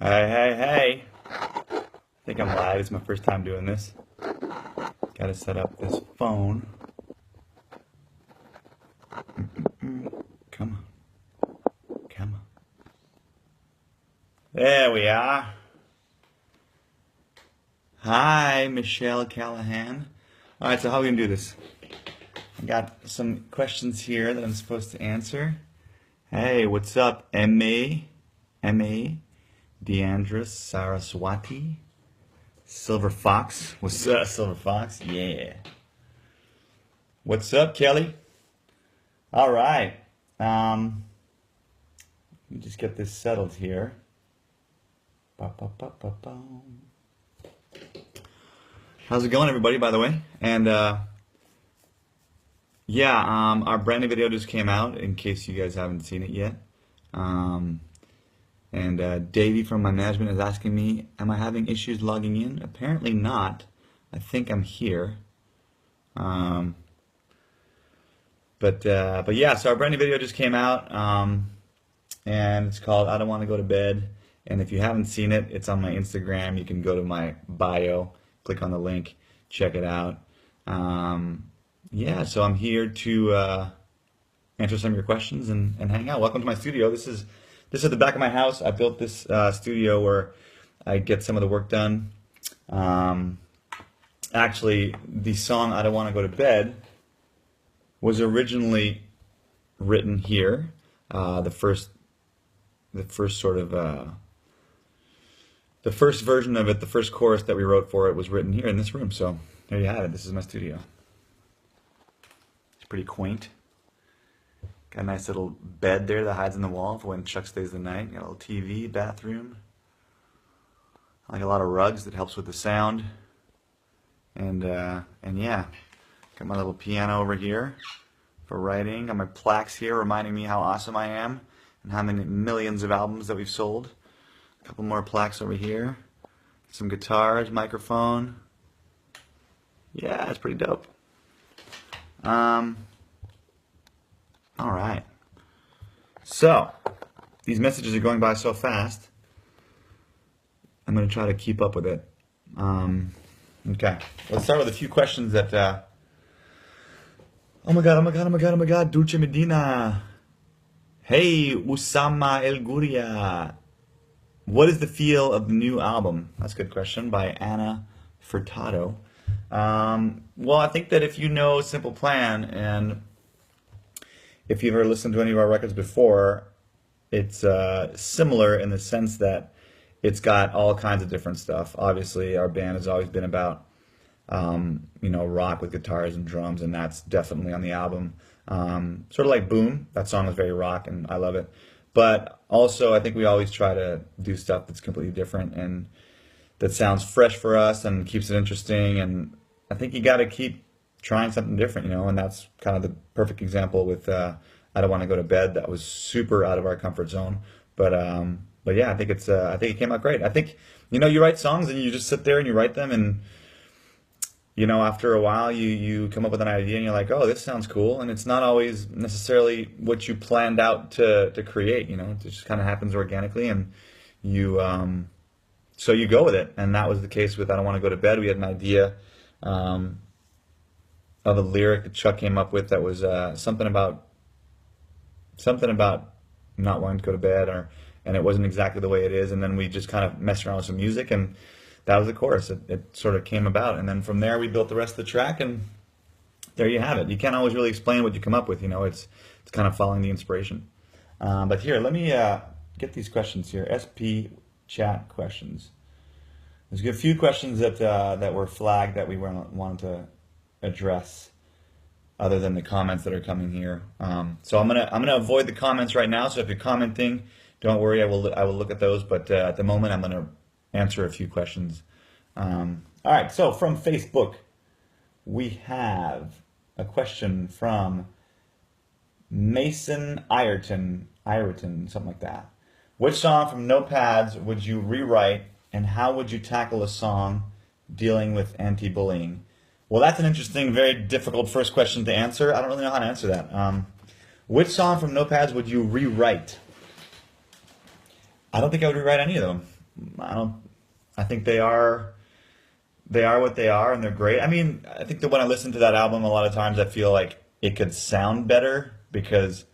Hey, hey, hey. I think I'm live. It's my first time doing this. Gotta set up this phone. Come on. Come on. There we are. Hi, Michelle Callahan. Alright, so how are we gonna do this? I got some questions here that I'm supposed to answer. Hey, what's up, M.A.? M.A. Deandra Saraswati. Silver Fox. What's up, Silver Fox? Yeah. What's up, Kelly? All right. Let me just get this settled here. Ba-ba-ba-ba-bum. How's it going, everybody, by the way? And our brand new video just came out, in case you guys haven't seen it yet. Davey from my management is asking me, am I having issues logging in? Apparently not. I think I'm here. But yeah, so our brand new video just came out, and it's called I Don't Want to Go to Bed. And if you haven't seen it, it's on my Instagram. You can go to my bio, click on the link, check it out. Yeah, so I'm here to answer some of your questions and hang out. Welcome to my studio. This is the back of my house. I built this studio where I get some of the work done. Actually, the song I Don't Want to Go to Bed was originally written here. The first version of it, the first chorus that we wrote for it was written here in this room. So there you have it. This is my studio. It's pretty quaint. Got a nice little bed there that hides in the wall for when Chuck stays the night. Got a little TV, bathroom. I like a lot of rugs that helps with the sound. And yeah, got my little piano over here for writing. Got my plaques here reminding me how awesome I am and how many millions of albums that we've sold. A couple more plaques over here. Some guitars, microphone. Yeah, it's pretty dope. All right. So, these messages are going by so fast. I'm going to try to keep up with it. Okay. Let's start with a few questions that... Oh my God. Dulce Medina. Hey, Usama El Guria. What is the feel of the new album? That's a good question by Anna Furtado. Well, I think that if you know Simple Plan and if you've ever listened to any of our records before, it's similar in the sense that it's got all kinds of different stuff. Obviously, our band has always been about, rock with guitars and drums, and that's definitely on the album. Sort of like Boom. That song is very rock, and I love it. But also, I think we always try to do stuff that's completely different and that sounds fresh for us and keeps it interesting. And I think you got to keep trying something different, and that's kind of the perfect example with I Don't Want to Go to Bed. That was super out of our comfort zone, but yeah, I think it came out great. I think you write songs and you just sit there and you write them, and after a while you come up with an idea and you're like, oh, this sounds cool, and it's not always necessarily what you planned out to create. It just kind of happens organically, and so you go with it, and that was the case with I Don't Want to Go to Bed. We had an idea of a lyric that Chuck came up with that was something about not wanting to go to bed, and it wasn't exactly the way it is, and then we just kind of messed around with some music, and that was the chorus. It sort of came about, and then from there we built the rest of the track, and there you have it. You can't always really explain what you come up with, it's kind of following the inspiration. But here, let me get these questions here. SP chat questions. There's a few questions that were flagged that we wanted to address, other than the comments that are coming here. So I'm gonna avoid the comments right now. So if you're commenting, don't worry, I will look at those. But at the moment, I'm gonna answer a few questions. All right. So from Facebook, we have a question from Mason Ireton, something like that. Which song from Notepads would you rewrite, and how would you tackle a song dealing with anti-bullying? Well, that's an interesting, very difficult first question to answer. I don't really know how to answer that. Which song from Notepads would you rewrite? I don't think I would rewrite any of them. I don't. I think they are what they are, and they're great. I mean, I think that when I listen to that album, a lot of times I feel like it could sound better because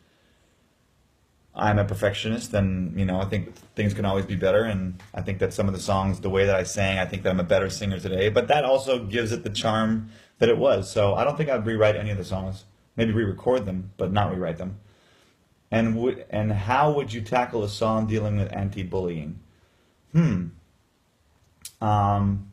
I'm a perfectionist, and I think things can always be better. And I think that some of the songs, the way that I sang, I think that I'm a better singer today. But that also gives it the charm that it was. So I don't think I'd rewrite any of the songs. Maybe re-record them, but not rewrite them. And how would you tackle a song dealing with anti-bullying? Hmm. Um,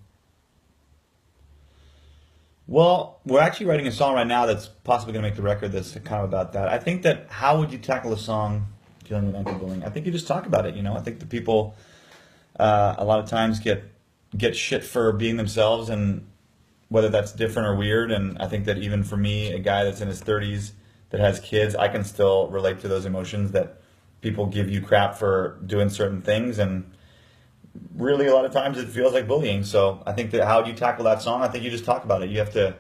well, we're actually writing a song right now that's possibly going to make the record that's kind of about that. I think that how would you tackle a song dealing with anti-bullying? I think you just talk about it. I think the people a lot of times get shit for being themselves, and whether that's different or weird. And I think that even for me, a guy that's in his 30s that has kids, I can still relate to those emotions that people give you crap for doing certain things, and really a lot of times it feels like bullying. So I think that how do you tackle that song? I think you just talk about it. You have to.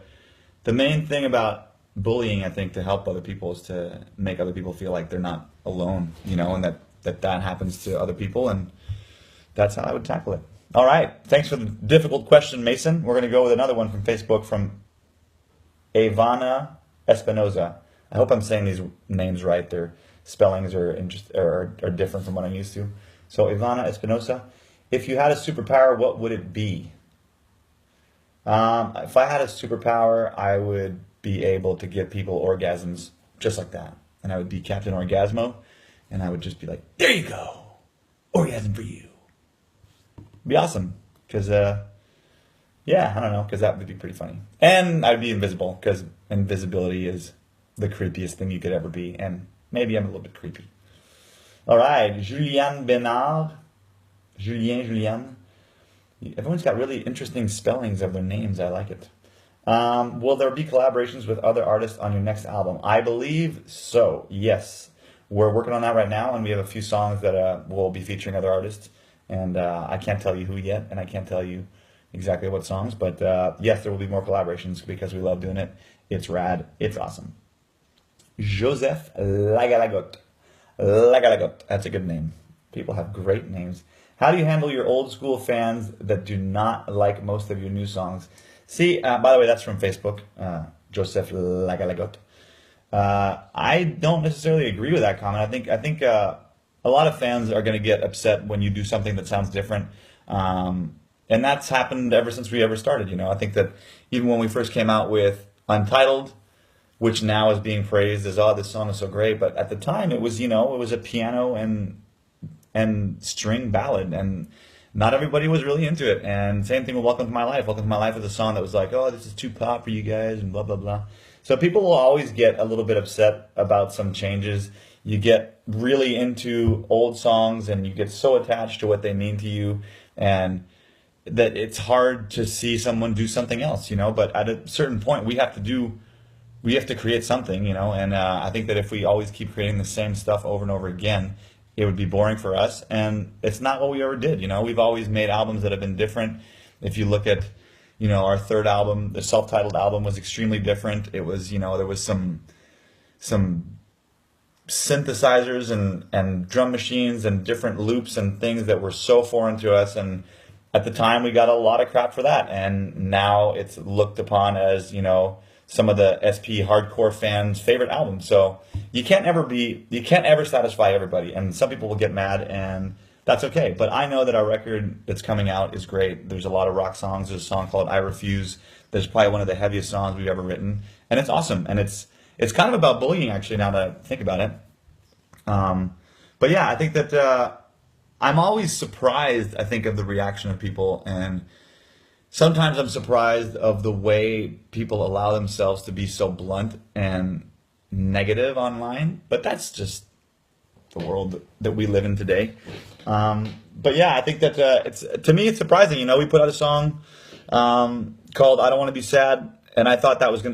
The main thing about bullying, I think, to help other people is to make other people feel like they're not alone, and that happens to other people, and that's how I would tackle it. All right. Thanks for the difficult question, Mason. We're going to go with another one from Facebook from Ivana Espinoza. I hope I'm saying these names right. Their spellings are different from what I'm used to. So Ivana Espinoza, if you had a superpower, what would it be? If I had a superpower, I would be able to give people orgasms just like that. And I would be Captain Orgasmo, and I would just be like, there you go. Orgasm for you. Be awesome. Because, yeah, I don't know, because that would be pretty funny. And I'd be invisible, because invisibility is the creepiest thing you could ever be. And maybe I'm a little bit creepy. All right, Julien Benard. Julien. Everyone's got really interesting spellings of their names. I like it. Will there be collaborations with other artists on your next album? I believe so, yes. We're working on that right now, and we have a few songs that will be featuring other artists. And I can't tell you who yet, and I can't tell you exactly what songs. But yes, there will be more collaborations because we love doing it. It's rad. It's awesome. Joseph Lagalagot. Lagalagot. That's a good name. People have great names. How do you handle your old school fans that do not like most of your new songs? See, by the way, that's from Facebook, Joseph Lagalagot. I don't necessarily agree with that comment. I think a lot of fans are going to get upset when you do something that sounds different, and that's happened ever since we ever started. I think that even when we first came out with Untitled, which now is being praised as, oh, this song is so great, but at the time it was a piano and string ballad, and not everybody was really into it. And same thing with Welcome to My Life. Welcome to My Life was a song that was like, oh, this is too pop for you guys, and blah, blah, blah. So people will always get a little bit upset about some changes. You get really into old songs, and you get so attached to what they mean to you, and that it's hard to see someone do something else, But at a certain point, we have to create something, And I think that if we always keep creating the same stuff over and over again, it would be boring for us, and it's not what we ever did. We've always made albums that have been different. If you look at, our third album, the self-titled album was extremely different. It was, there was some synthesizers and drum machines and different loops and things that were so foreign to us, and at the time we got a lot of crap for that, and now it's looked upon as, some of the SP hardcore fans' favorite albums. So you can't ever satisfy everybody, and some people will get mad, and that's okay. But I know that our record that's coming out is great. There's a lot of rock songs. There's a song called I Refuse. That's probably one of the heaviest songs we've ever written, and it's awesome. And it's kind of about bullying, actually, now that I think about it. But yeah, I think that I'm always surprised, I think, of the reaction of people, and sometimes I'm surprised of the way people allow themselves to be so blunt and negative online, but that's just the world that we live in today. But yeah, I think that to me it's surprising. We put out a song called "I Don't Want to Be Sad," and I thought that was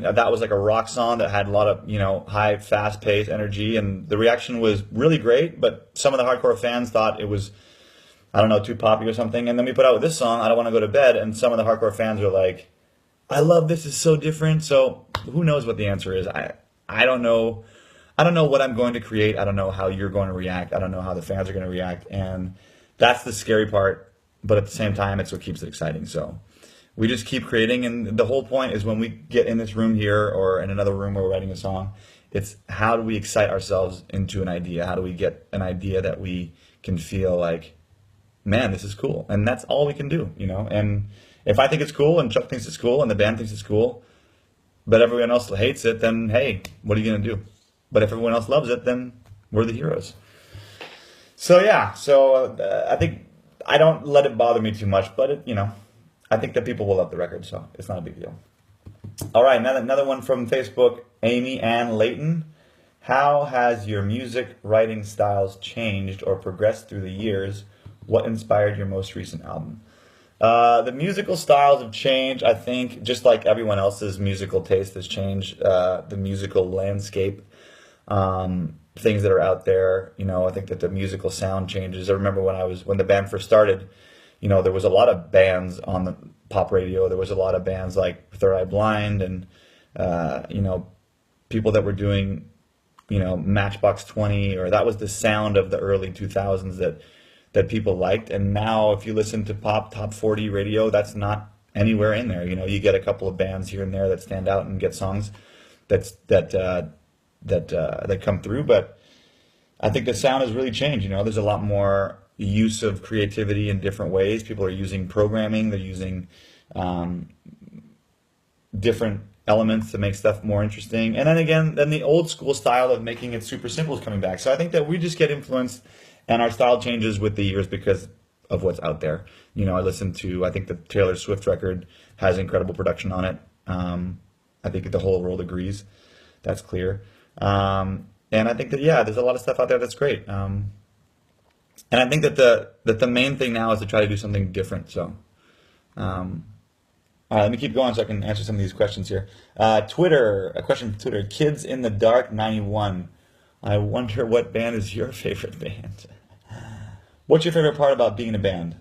like a rock song that had a lot of high, fast-paced energy, and the reaction was really great. But some of the hardcore fans thought it was, I don't know, too poppy or something. And then we put out this song, I Don't Want to Go to Bed, and some of the hardcore fans were like, I love this, it's so different. So who knows what the answer is? I don't know. I don't know what I'm going to create. I don't know how you're going to react. I don't know how the fans are going to react. And that's the scary part but at the same time, it's what keeps it exciting. So we just keep creating, and the whole point is when we get in this room here or in another room where we're writing a song, it's how do we excite ourselves into an idea? How do we get an idea that we can feel like, man, this is cool, and that's all we can do, you know. And if I think it's cool, and Chuck thinks it's cool, and the band thinks it's cool, but everyone else hates it, then hey, what are you gonna do? But if everyone else loves it, then we're the heroes. So yeah, I think I don't let it bother me too much, but it, you know, I think that people will love the record, so it's not a big deal. All right, another one from Facebook, Amy Ann Layton. How has your music writing styles changed or progressed through the years? What inspired your most recent album? The musical styles have changed, I think, just like everyone else's musical taste has changed. The musical landscape, things that are out there, you know, I think that the musical sound changes. I remember when the band first started, you know, there was a lot of bands on the pop radio. There was a lot of bands like Third Eye Blind and, you know, people that were doing, you know, Matchbox 20, or that was the sound of the early 2000s that people liked. And now if you listen to pop top 40 radio, that's not anywhere in there. You know, you get a couple of bands here and there that stand out and get songs that come through, but I think the sound has really changed. You know, there's a lot more use of creativity in different ways. People are using programming, they're using different elements to make stuff more interesting. And then again, the old school style of making it super simple is coming back. So I think that we just get influenced and our style changes with the years because of what's out there. You know, I think the Taylor Swift record has incredible production on it. I think the whole world agrees. That's clear. And I think that, yeah, there's a lot of stuff out there that's great. And I think that the main thing now is to try to do something different. So, all right, let me keep going so I can answer some of these questions here. Twitter, a question from Twitter. Kids in the Dark 91. I wonder what band is your favorite band? What's your favorite part about being in a band?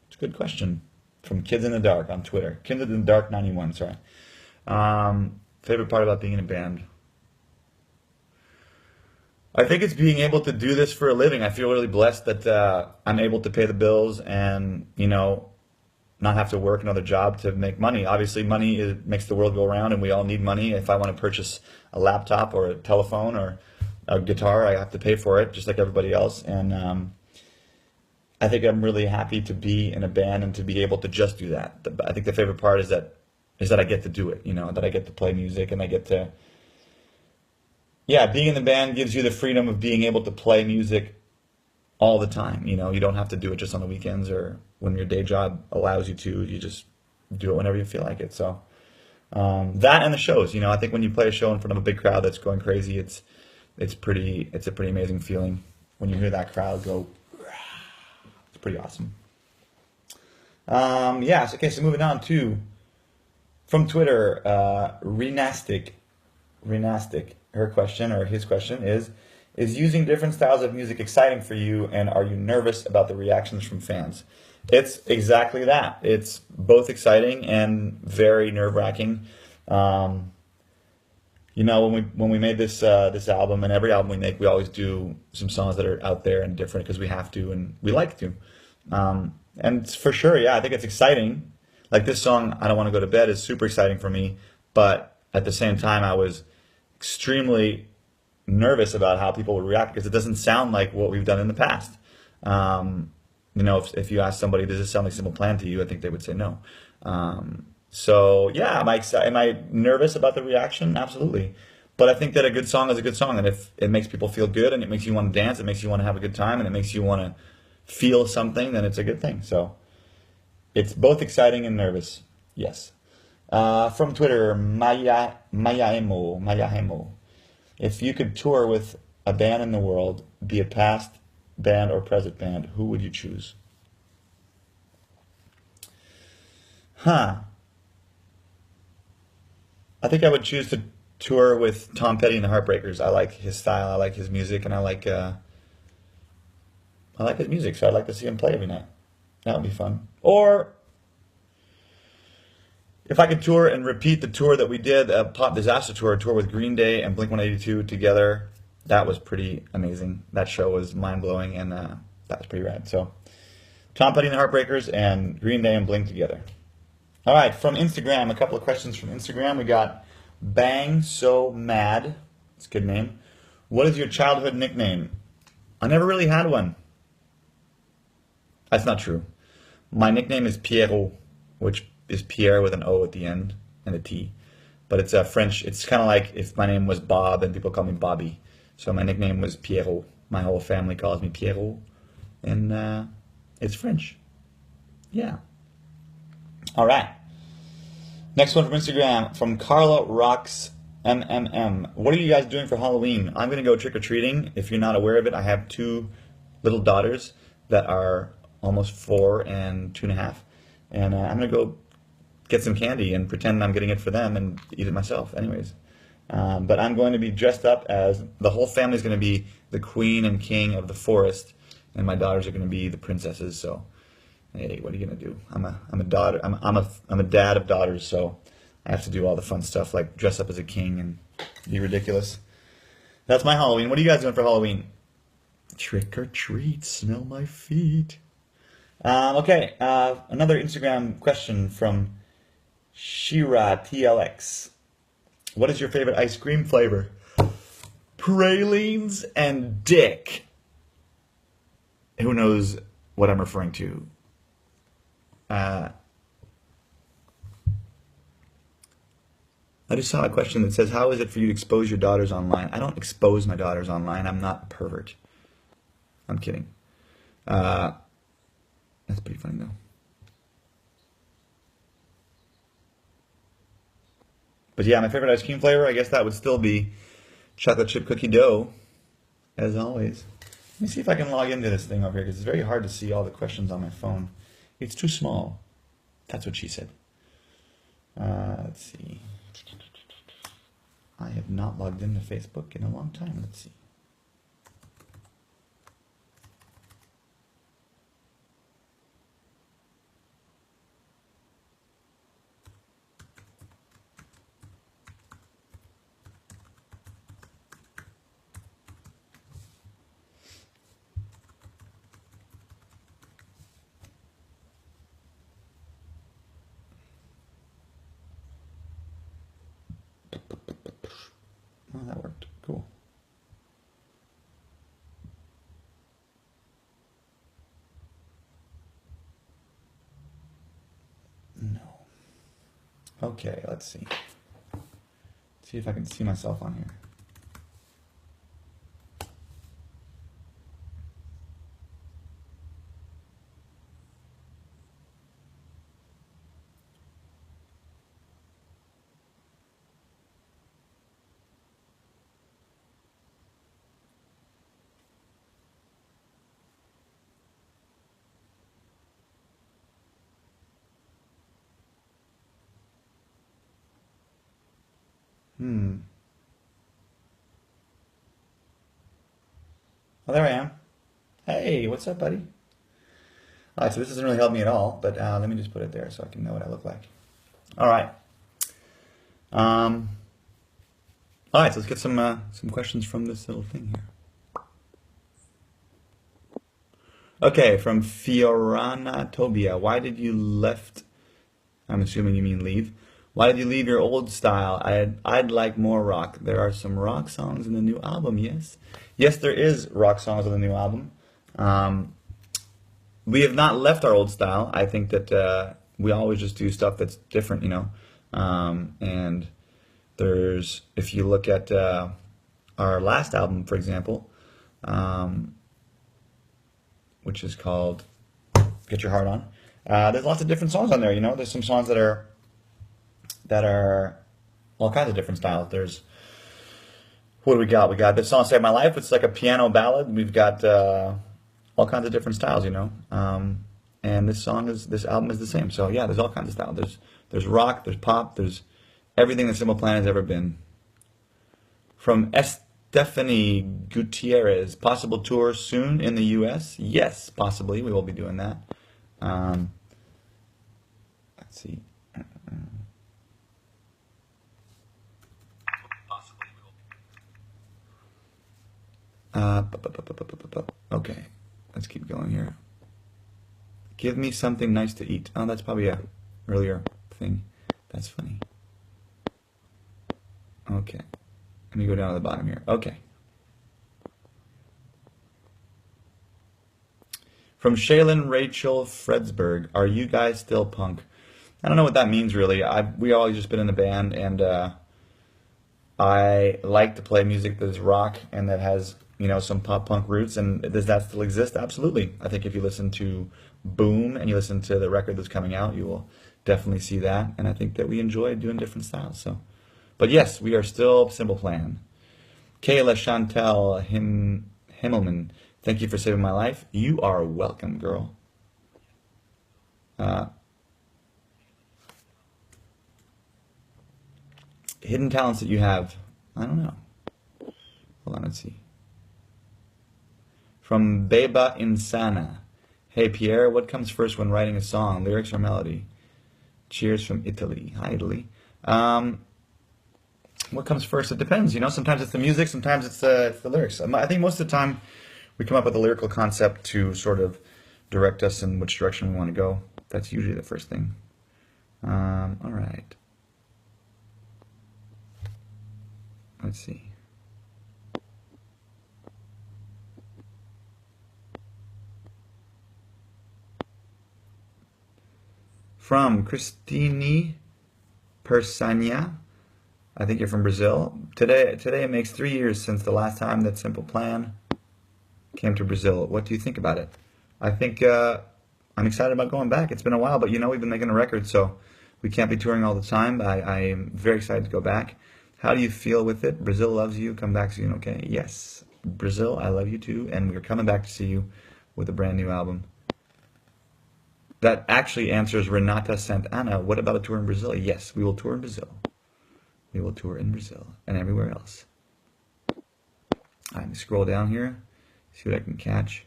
It's a good question. From Kids in the Dark on Twitter. Kids in the Dark 91, sorry. Favorite part about being in a band? I think it's being able to do this for a living. I feel really blessed that I'm able to pay the bills and, you know, not have to work another job to make money. Obviously, money makes the world go around, and we all need money. If I want to purchase a laptop or a telephone or a guitar, I have to pay for it, just like everybody else. And I think I'm really happy to be in a band and to be able to just do that. I think the favorite part is that I get to do it, you know, that I get to play music and I get to, yeah, being in the band gives you the freedom of being able to play music all the time. You know, you don't have to do it just on the weekends or when your day job allows you to. You just do it whenever you feel like it. So that and the shows, you know, I think when you play a show in front of a big crowd that's going crazy, it's a pretty amazing feeling when you hear that crowd go. It's pretty awesome. Yeah. So, okay. So moving on to from Twitter, Renastic. Her question or his question is using different styles of music exciting for you, and are you nervous about the reactions from fans? It's exactly that. It's both exciting and very nerve-wracking. You know, when we made this album, and every album we make, we always do some songs that are out there and different because we have to and we like to. And for sure, yeah, I think it's exciting. Like this song, I Don't Want to Go to Bed, is super exciting for me, but at the same time, I was extremely nervous about how people would react because it doesn't sound like what we've done in the past. You know, if you ask somebody, does this sound like Simple Plan to you? I think they would say no. So yeah, am I nervous about the reaction? Absolutely. But I think that a good song is a good song, and if it makes people feel good and it makes you want to dance, it makes you want to have a good time, and it makes you want to feel something, then it's a good thing. So it's both exciting and nervous. Yes. From Twitter, Maya Hemo. If you could tour with a band in the world, be a past band or present band, who would you choose? I think I would choose to tour with Tom Petty and the Heartbreakers. I like his style, I like his music, and I like his music, so I'd like to see him play every night. That would be fun. Or if I could tour and repeat the tour that we did, a Pop Disaster Tour, a tour with Green Day and Blink-182 together, that was pretty amazing. That show was mind-blowing, and That's pretty rad. So Tom Petty and the Heartbreakers and Green Day and Blink together. All right, from Instagram, a couple of questions from Instagram. We got Bang So Mad. It's a good name. What is your childhood nickname? I never really had one. That's not true. My nickname is Pierrot, which is Pierre with an O at the end and a T. But it's a French. It's kind of like if my name was Bob and people call me Bobby. So my nickname was Pierrot. My whole family calls me Pierrot. And it's French. Yeah. All right. Next one from Instagram, from Carla Rocks MMM. What are you guys doing for Halloween? I'm going to go trick-or-treating. If you're not aware of it, I have two little daughters that are almost 4 and 2.5. And I'm going to go get some candy and pretend I'm getting it for them and eat it myself anyways. But I'm going to be dressed up as, the whole family is going to be the queen and king of the forest, and my daughters are going to be the princesses. So, hey, what are you going to do? I'm a daughter. I'm a dad of daughters, so I have to do all the fun stuff like dress up as a king and be ridiculous. That's my Halloween. What are you guys doing for Halloween? Trick or treat, smell my feet. Okay, another Instagram question from Shira TLX. What is your favorite ice cream flavor? Pralines and Dick. Who knows what I'm referring to? I just saw a question that says, how is it for you to expose your daughters online? I don't expose my daughters online. I'm not a pervert. I'm kidding. That's pretty funny, though. But yeah, my favorite ice cream flavor, I guess that would still be chocolate chip cookie dough, as always. Let me see if I can log into this thing over here, because it's very hard to see all the questions on my phone. It's too small. That's what she said. Let's see. I have not logged into Facebook in a long time. Let's see. Oh, that worked. Cool. No. Okay, let's see. See if I can see myself on here. Oh, there I am. Hey, what's up, buddy? All right, so this doesn't really help me at all, but let me just put it there so I can know what I look like. All right. All right, so let's get some questions from this little thing here. Okay, from Fiorana Tobia. Why did you left? I'm assuming you mean leave. Why did you leave your old style? I'd like more rock. There are some rock songs in the new album, yes? Yes, there is rock songs on the new album. We have not left our old style. I think that we always just do stuff that's different, you know. And there's, if you look at our last album, for example, which is called Get Your Heart On, there's lots of different songs on there, you know. There's some songs that are all kinds of different styles. There's, what do we got? We got this song, Save My Life. It's like a piano ballad. We've got all kinds of different styles, you know. And this album is the same. So yeah, there's all kinds of styles. There's rock, there's pop, there's everything that Simple Plan has ever been. From Stephanie Gutierrez, possible tour soon in the U.S.? Yes, possibly. We will be doing that. Let's see. Okay. Let's keep going here. Give me something nice to eat. Oh, that's probably a earlier thing. That's funny. Okay. Let me go down to the bottom here. Okay. From Shaylin Rachel Fredsberg, are you guys still punk? I don't know what that means really. We always just been in the band, and I like to play music that is rock and that has, some pop punk roots. And does that still exist? Absolutely. I think if you listen to Boom and you listen to the record that's coming out, you will definitely see that. And I think that we enjoy doing different styles. So, but yes, we are still Simple Plan. Kayla Chantel Himmelman, thank you for saving my life. You are welcome, girl. Hidden talents that you have. I don't know. Hold on, let's see. From Beba Insana. Hey Pierre, what comes first when writing a song, lyrics or melody? Cheers from Italy. Hi, Italy. What comes first? It depends. Sometimes it's the music, sometimes it's the lyrics. I think most of the time we come up with a lyrical concept to sort of direct us in which direction we want to go. That's usually the first thing. All right. Let's see. From Christine Persania. I think you're from Brazil. Today it makes 3 years since the last time that Simple Plan came to Brazil. What do you think about it? I think I'm excited about going back. It's been a while, but we've been making a record, so we can't be touring all the time. I am very excited to go back. How do you feel with it? Brazil loves you. Come back soon, okay? Yes. Brazil, I love you too, and we're coming back to see you with a brand new album. That actually answers Renata Santana. What about a tour in Brazil? Yes, we will tour in Brazil. We will tour in Brazil and everywhere else. Let me scroll down here, see what I can catch.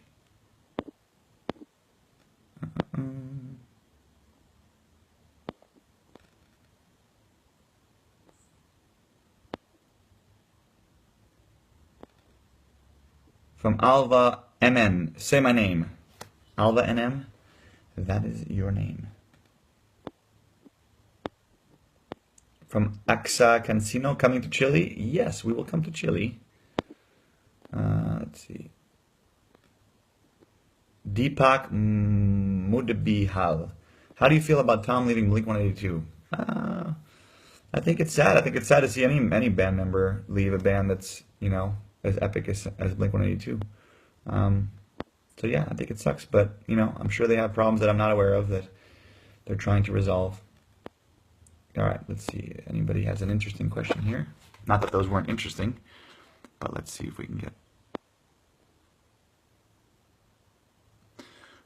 From Alva MN, say my name. Alva NM, that is your name. From Axa Cancino, coming to Chile? Yes, we will come to Chile. Let's see. Deepak Mudbihal. How do you feel about Tom leaving Blink-182? I think it's sad. I think it's sad to see any band member leave a band that's, as epic as Blink-182. So yeah, I think it sucks, but, I'm sure they have problems that I'm not aware of that they're trying to resolve. All right, let's see. Anybody has an interesting question here? Not that those weren't interesting, but let's see if we can get.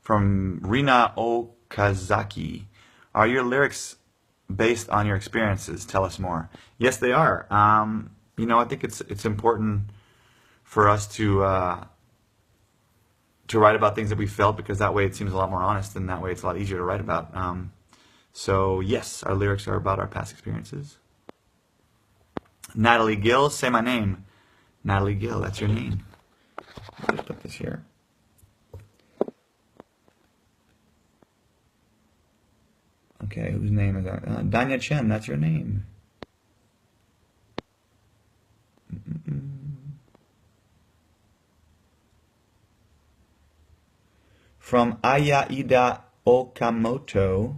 From Rina Okazaki. Are your lyrics based on your experiences? Tell us more. Yes, they are. I think it's important for us to write about things that we felt, because that way it seems a lot more honest, and that way it's a lot easier to write about. So yes, our lyrics are about our past experiences. Natalie Gill, say my name. Natalie Gill, that's your name. I'll just put this here. Okay, whose name is that? Danya Chen, that's your name. From Ayaida Okamoto.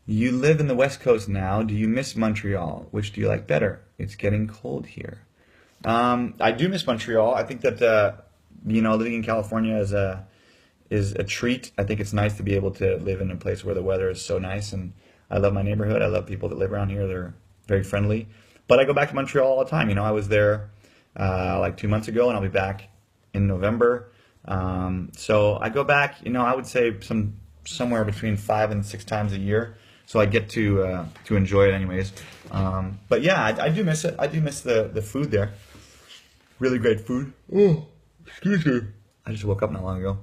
You live in the West Coast now. Do you miss Montreal? Which do you like better? It's getting cold here. I do miss Montreal. I think that living in California is a treat. I think it's nice to be able to live in a place where the weather is so nice, and I love my neighborhood. I love people that live around here. They're very friendly. But I go back to Montreal all the time. I was there like 2 months ago, and I'll be back in November. So I go back. I would say somewhere between 5 and 6 times a year. So I get to enjoy it anyways. But yeah, I do miss it. I do miss the food there. Really great food. Oh, excuse me. I just woke up not long ago.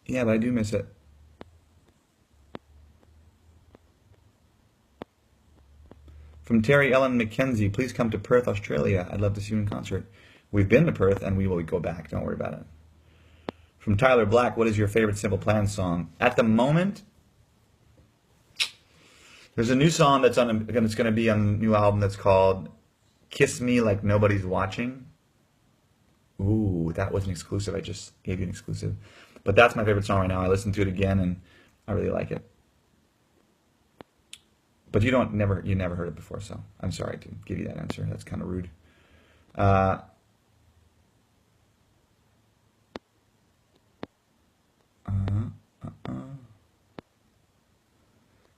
Yeah, but I do miss it. From Terry Ellen McKenzie, please come to Perth, Australia. I'd love to see you in concert. We've been to Perth, and we will go back. Don't worry about it. From Tyler Black, what is your favorite Simple Plan song? At the moment, there's a new song that's going to be on a new album that's called "Kiss Me Like Nobody's Watching." Ooh, that was an exclusive. I just gave you an exclusive. But that's my favorite song right now. I listened to it again, and I really like it. But you never heard it before, so I'm sorry to give you that answer. That's kind of rude. Uh,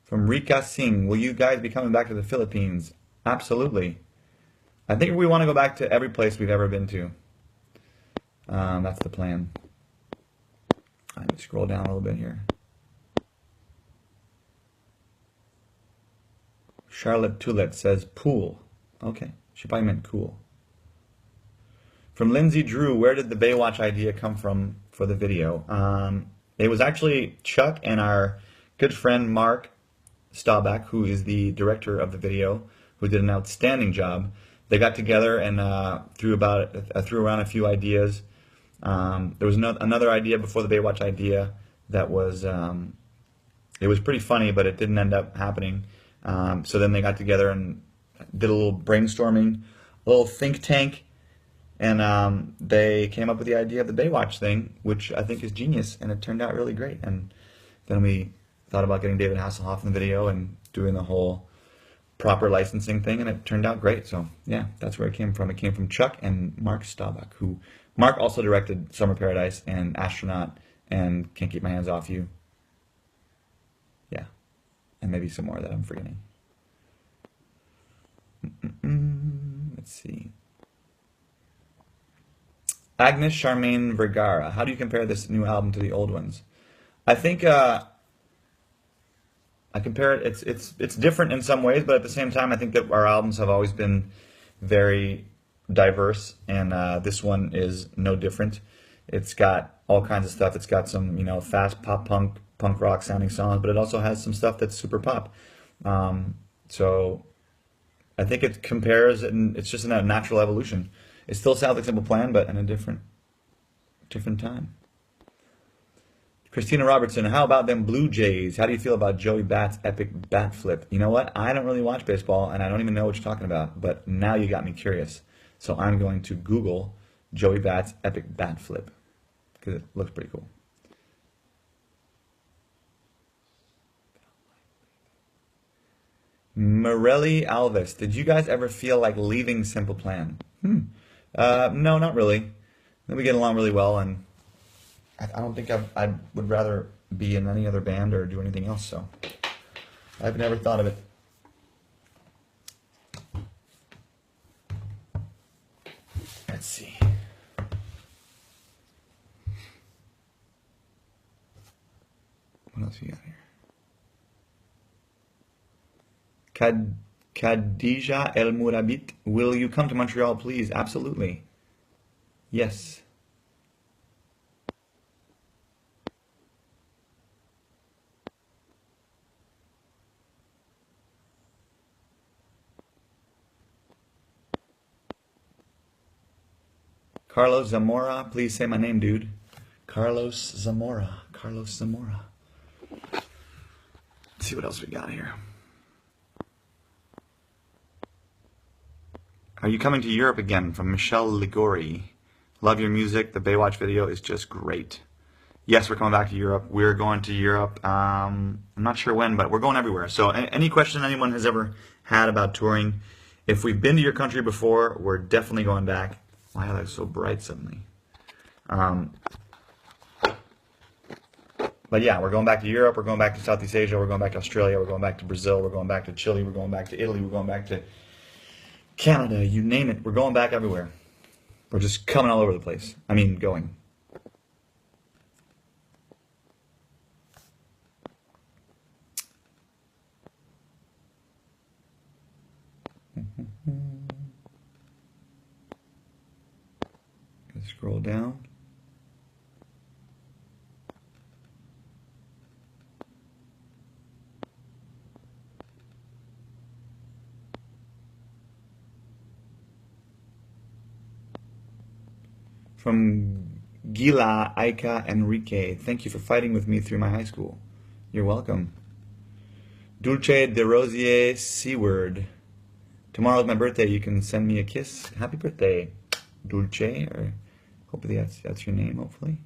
From Rika Singh, will you guys be coming back to the Philippines? Absolutely. I think we want to go back to every place we've ever been to. That's the plan. Let me scroll down a little bit here. Charlotte Toulet says pool. Okay, she probably meant cool. From Lindsay Drew, where did the Baywatch idea come from for the video? It was actually Chuck and our good friend Mark Staubach, who is the director of the video, who did an outstanding job. They got together and threw around a few ideas. There was another idea before the Baywatch idea that was it was pretty funny, but it didn't end up happening. So then they got together and did a little brainstorming, a little think tank, and they came up with the idea of the Baywatch thing, which I think is genius, and it turned out really great. And then we thought about getting David Hasselhoff in the video and doing the whole proper licensing thing, and it turned out great. So yeah, that's where it came from. It came from Chuck and Mark Staubach, who Mark also directed Summer Paradise and Astronaut and Can't Keep My Hands Off You. Yeah, and maybe some more that I'm forgetting. Let's see. Agnes Charmaine Vergara, how do you compare this new album to the old ones? I think I compare it. It's different in some ways, but at the same time, I think that our albums have always been very diverse, and this one is no different. It's got all kinds of stuff. It's got some fast pop punk rock sounding songs, but it also has some stuff that's super pop. So I think it compares, and it's just a natural evolution. It still sounds like Simple Plan, but in a different time. Christina Robertson, how about them Blue Jays? How do you feel about Joey Bat's epic bat flip? You know what? I don't really watch baseball, and I don't even know what you're talking about, but now you got me curious. So I'm going to Google Joey Bat's epic bat flip, because it looks pretty cool. Morelli Alves, did you guys ever feel like leaving Simple Plan? No, not really. We get along really well, and I don't think I would rather be in any other band or do anything else, so I've never thought of it. Let's see. What else we got here? Khadija El Murabit, will you come to Montreal, please? Absolutely. Yes. Carlos Zamora, please say my name, dude. Carlos Zamora. Carlos Zamora. Let's see what else we got here. Are you coming to Europe again? From Michelle Ligori. Love your music. The Baywatch video is just great. Yes, we're coming back to Europe. We're going to Europe. I'm not sure when, but we're going everywhere. So any question anyone has ever had about touring, if we've been to your country before, we're definitely going back. Why are they so bright suddenly? But yeah, we're going back to Europe. We're going back to Southeast Asia. We're going back to Australia. We're going back to Brazil. We're going back to Chile. We're going back to Italy. We're going back to Canada, you name it. We're going back everywhere. We're just coming all over the place. I mean, going. Let's scroll down. From Gila, Aika, Enrique. Thank you for fighting with me through my high school. You're welcome. Dulce de Rosier Seaward. Tomorrow's my birthday. You can send me a kiss. Happy birthday, Dulce. Or hopefully that's your name, hopefully.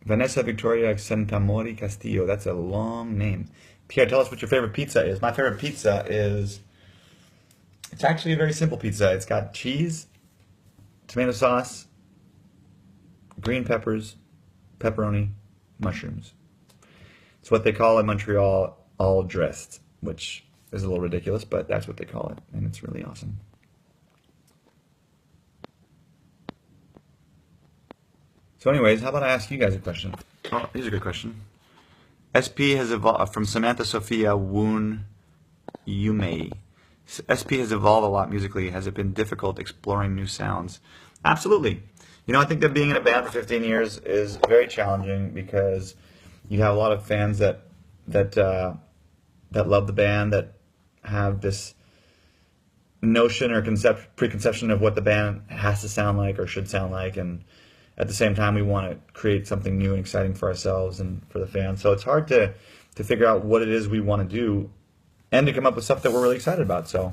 Vanessa Victoria Santamori Castillo. That's a long name. Pierre, tell us what your favorite pizza is. My favorite pizza is... It's actually a very simple pizza. It's got cheese, tomato sauce, green peppers, pepperoni, mushrooms. It's what they call in Montreal all dressed, which is a little ridiculous, but that's what they call it, and it's really awesome. So anyways, how about I ask you guys a question? Oh, here's a good question. SP has evolved from Samantha Sophia Woon Yumei. SP has evolved a lot musically. Has it been difficult exploring new sounds? Absolutely. You know, I think that being in a band for 15 years is very challenging because you have a lot of fans that love the band, that have this notion or preconception of what the band has to sound like or should sound like, and at the same time we want to create something new and exciting for ourselves and for the fans. So it's hard to figure out what it is we want to do and to come up with stuff that we're really excited about. So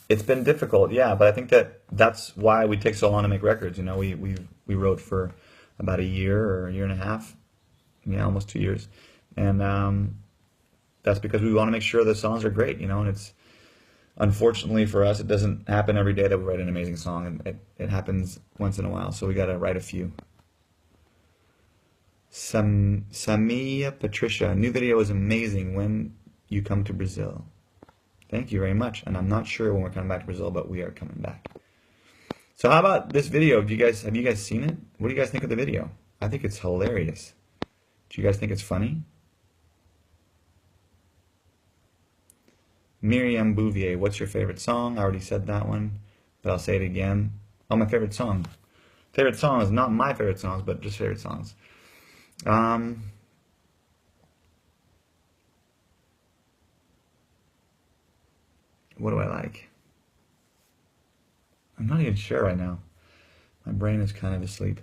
it's been difficult, yeah, but I think that's why we take so long to make records. You know, we wrote for about a year or a year and a half, yeah, almost 2 years, and that's because we want to make sure the songs are great, you know. And it's, unfortunately for us, it doesn't happen every day that we write an amazing song, and it happens once in a while, so we got to write a few. Samia Patricia, new video is amazing when you come to Brazil. Thank you very much. And I'm not sure when we're coming back to Brazil, but we are coming back. So how about this video? Have you guys seen it? What do you guys think of the video? I think it's hilarious. Do you guys think it's funny? Miriam Bouvier, what's your favorite song? I already said that one, but I'll say it again. Oh, my favorite song. Favorite song is not my favorite songs, but just favorite songs. What do I like? I'm not even sure right now. My brain is kind of asleep.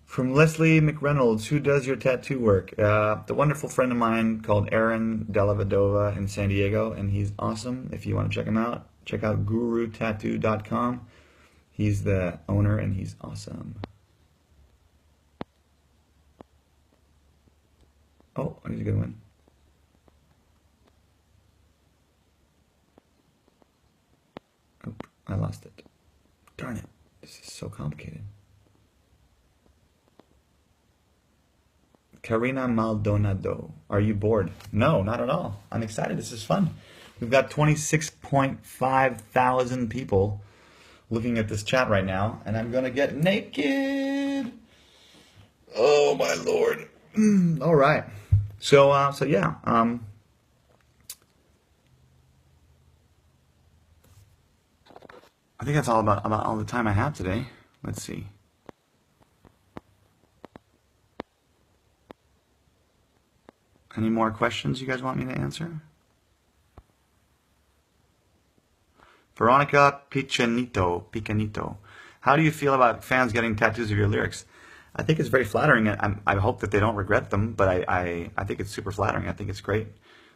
From Leslie McReynolds, who does your tattoo work? The wonderful friend of mine called Aaron Delavadova in San Diego, and he's awesome. If you want to check him out, check out gurutattoo.com. He's the owner, and he's awesome. Oh, he's a good one. Oh, I lost it. Darn it. This is so complicated. Karina Maldonado, are you bored? No, not at all. I'm excited. This is fun. We've got 26.5 thousand people looking at this chat right now, and I'm going to get naked. Oh, my Lord. All right. So yeah. I think that's all about all the time I have today. Let's see. Any more questions you guys want me to answer? Veronica Picanito. How do you feel about fans getting tattoos of your lyrics? I think it's very flattering. I hope that they don't regret them, but I think it's super flattering. I think it's great.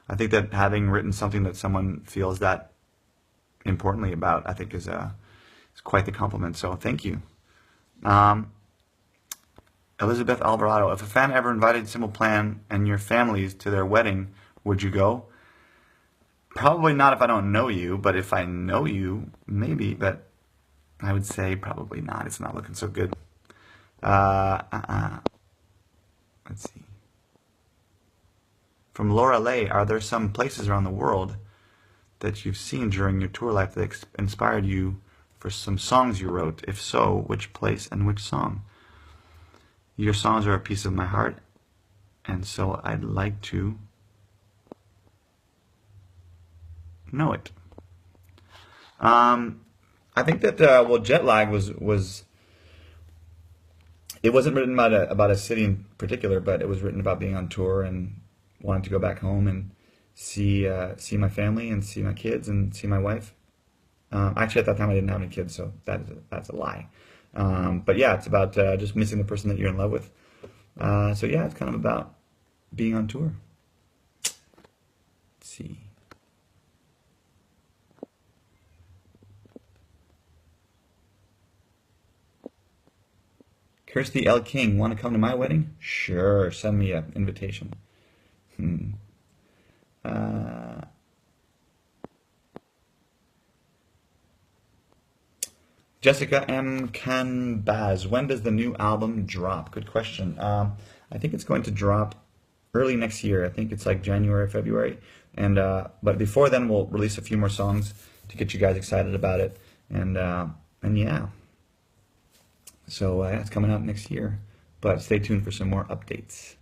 I think that having written something that someone feels that importantly about, I think is quite the compliment. So thank you. Elizabeth Alvarado, if a fan ever invited Simple Plan and your families to their wedding, would you go? Probably not if I don't know you, but if I know you, maybe, but I would say probably not. It's not looking so good. Let's see. From Laura Lay, are there some places around the world that you've seen during your tour life that inspired you for some songs you wrote? If so, which place and which song? Your songs are a piece of my heart, and so I'd like to know it. I think that well, jet lag was it wasn't written about a city in particular, but it was written about being on tour and wanting to go back home and see my family and see my kids and see my wife. Actually, at that time I didn't have any kids, so that's a lie. But yeah, it's about just missing the person that you're in love with. So yeah, it's kind of about being on tour. Let's see. Kirsty L. King, want to come to my wedding? Sure, send me an invitation. Jessica M. Canbaz, when does the new album drop? Good question. I think it's going to drop early next year. I think it's like January, February. And but before then, we'll release a few more songs to get you guys excited about it. And yeah. So yeah, it's coming out next year. But stay tuned for some more updates.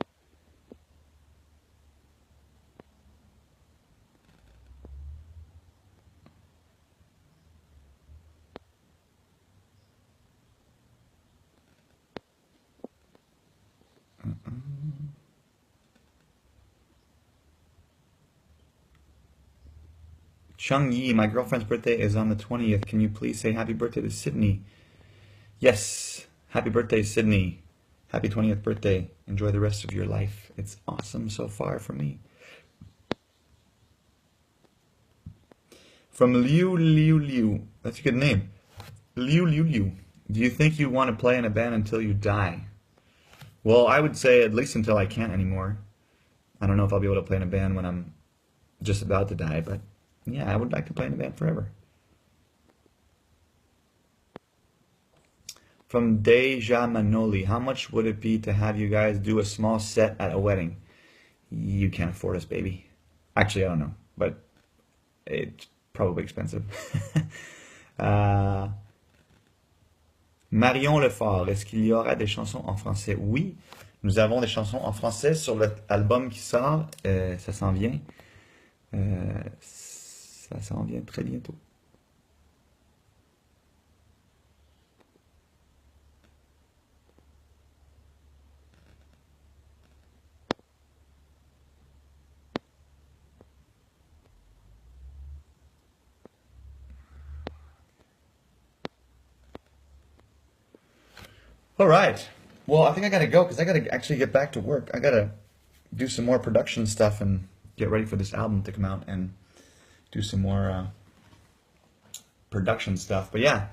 Chung Yi, my girlfriend's birthday is on the 20th. Can you please say happy birthday to Sydney? Yes. Happy birthday, Sydney. Happy 20th birthday. Enjoy the rest of your life. It's awesome so far for me. From Liu Liu Liu. That's a good name. Liu Liu Liu. Do you think you want to play in a band until you die? Well, I would say at least until I can't anymore. I don't know if I'll be able to play in a band when I'm just about to die, but yeah, I would like to play in a band forever. From Deja Manoli, how much would it be to have you guys do a small set at a wedding? You can't afford us, baby. Actually, I don't know, but it's probably expensive. Marion Lefort, est-ce qu'il y aura des chansons en français? Oui, nous avons des chansons en français sur l'album qui sort. Ça s'en vient. Ça s'en vient très bientôt. All right. Well, I think I gotta go because I gotta actually get back to work. I gotta do some more production stuff and get ready for this album to come out and do some more production stuff. But yeah,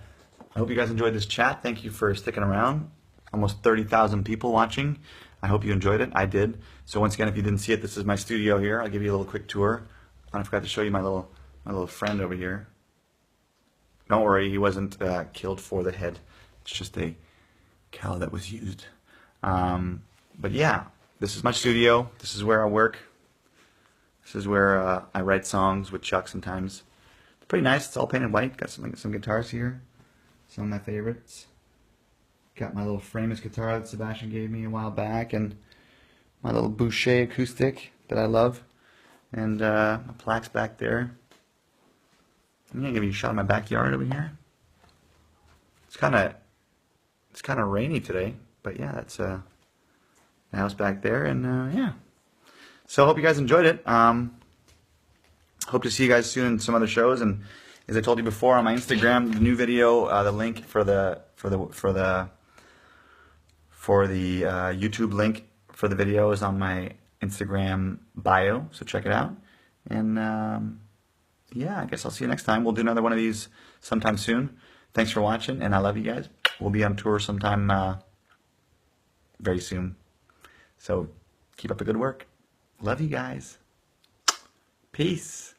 I hope you guys enjoyed this chat. Thank you for sticking around. Almost 30,000 people watching. I hope you enjoyed it. I did. So once again, if you didn't see it, this is my studio here. I'll give you a little quick tour. I forgot to show you my little friend over here. Don't worry, he wasn't killed for the head. It's just a cow that was used. But yeah, this is my studio. This is where I work. This is where I write songs with Chuck sometimes. It's pretty nice. It's all painted white. Got some guitars here. Some of my favorites. Got my little Framus guitar that Sebastian gave me a while back, and my little Boucher acoustic that I love, and my plaques back there. I'm gonna give you a shot of my backyard over here. It's kind of rainy today, but yeah, that's the house back there, and yeah. So I hope you guys enjoyed it. Hope to see you guys soon in some other shows. And as I told you before, on my Instagram, the new video, the link for the YouTube link for the video is on my Instagram bio. So check it out. And yeah, I guess I'll see you next time. We'll do another one of these sometime soon. Thanks for watching, and I love you guys. We'll be on tour sometime very soon. So keep up the good work. Love you guys. Peace.